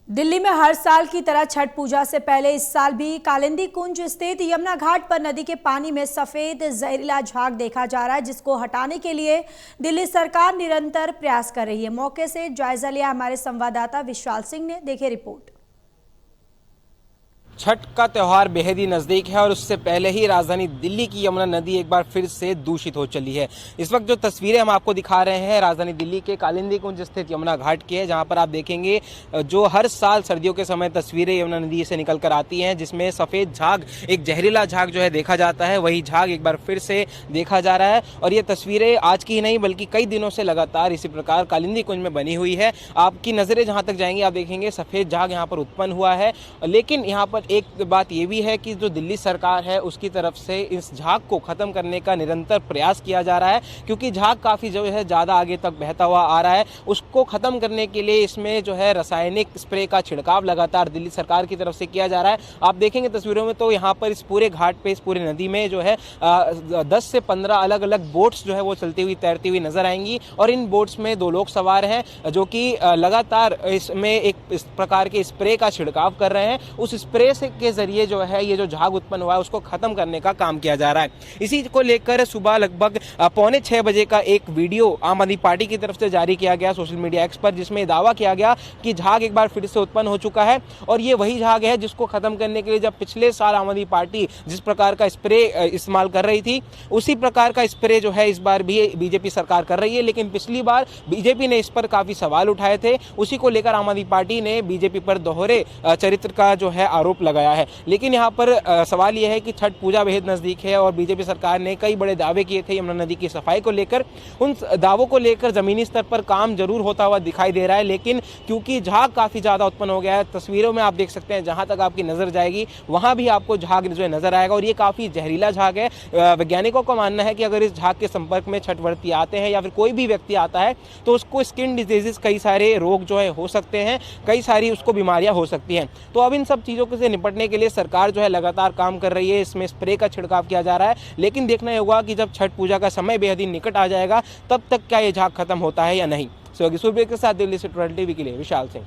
दिल्ली में हर साल की तरह छठ पूजा से पहले इस साल भी कालिंदी कुंज स्थित यमुना घाट पर नदी के पानी में सफेद जहरीला झाग देखा जा रहा है, जिसको हटाने के लिए दिल्ली सरकार निरंतर प्रयास कर रही है। मौके से जायजा लिया हमारे संवाददाता विशाल सिंह ने। देखिए रिपोर्ट। छठ का त्यौहार बेहद ही नजदीक है और उससे पहले ही राजधानी दिल्ली की यमुना नदी एक बार फिर से दूषित हो चली है। इस वक्त जो तस्वीरें हम आपको दिखा रहे हैं राजधानी दिल्ली के कालिंदी कुंज स्थित यमुना घाट की है, जहां पर आप देखेंगे जो हर साल सर्दियों के समय तस्वीरें यमुना नदी से निकल कर आती हैं, जिसमें सफेद झाग, एक जहरीला झाग जो है देखा जाता है, वही झाग एक बार फिर से देखा जा रहा है। और ये तस्वीरें आज की ही नहीं बल्कि कई दिनों से लगातार इसी प्रकार कालिंदी कुंज में बनी हुई है। आपकी नजरें जहां तक जाएंगी आप देखेंगे सफेद झाग यहाँ पर उत्पन्न हुआ है। लेकिन यहाँ पर एक बात यह भी है कि जो दिल्ली सरकार है उसकी तरफ से इस झाग को खत्म करने का निरंतर प्रयास किया जा रहा है, क्योंकि झाग काफी जो है ज्यादा आगे तक बहता हुआ आ रहा है। उसको खत्म करने के लिए इसमें जो है रासायनिक स्प्रे का छिड़काव लगातार दिल्ली सरकार की तरफ से किया जा रहा है। आप देखेंगे तस्वीरों में तो यहाँ पर इस पूरे घाट पे, इस पूरी नदी में जो है 10 से 15 अलग अलग बोट्स जो है वो चलती हुई तैरती हुई नजर आएंगी। और इन बोट्स में 2 लोग सवार हैं जो कि लगातार इसमें एक इस प्रकार के स्प्रे का छिड़काव कर रहे हैं। उस स्प्रे से के जरिए जो है ये जो झाग उत्पन्न हुआ है उसको खत्म करने का काम किया जा रहा है। इसी को लेकर सुबह लगभग 5:45 बजे का एक वीडियो आम आदमी पार्टी की तरफ से जारी किया गया सोशल मीडिया एक्स पर, जिसमें दावा किया गया कि झाग एक बार फिर से उत्पन्न हो चुका है। और ये वही झाग है जिसको खत्म करने के लिए जब पिछले साल आम आदमी पार्टी जिस प्रकार का स्प्रे इस्तेमाल कर रही थी, उसी प्रकार का स्प्रे जो है इस बार भी बीजेपी सरकार कर रही है। लेकिन पिछली बार बीजेपी ने इस पर काफी सवाल उठाए थे, उसी को लेकर आम आदमी पार्टी ने बीजेपी पर दोहरे चरित्र का जो है आरोप लगाया है। लेकिन यहाँ पर सवाल यह है कि छठ पूजा बेहद नजदीक है और बीजेपी सरकार ने कई बड़े दावे किए थे यमुना नदी की सफाई को लेकर। उन दावों को लेकर जमीनी स्तर पर काम जरूर होता हुआ दिखाई दे रहा है, लेकिन क्योंकि झाग काफी ज्यादा उत्पन्न हो गया है, तस्वीरों में आप देख सकते हैं जहां तक आपकी नजर जाएगी वहां भी आपको झाग जो है नजर आएगा। और ये काफी जहरीला झाग है। वैज्ञानिकों का मानना है कि अगर इस झाग के संपर्क में छठव्रती आते हैं या फिर कोई भी व्यक्ति आता है तो उसको स्किन डिजीजेस, कई सारे रोग जो है हो सकते हैं, कई सारी उसको बीमारियां हो सकती हैं। तो अब इन सब चीजों से निपटने के लिए सरकार जो है लगातार काम कर रही है। इसमें स्प्रे का छिड़काव किया जा रहा है, लेकिन देखना होगा कि जब छठ पूजा का समय बेहद ही निकट आ जाएगा तब तक क्या ये झाग खत्म होता है या नहीं। सूर्य के साथ दिल्ली से ट्वेल्व टीवी के लिए विशाल सिंह।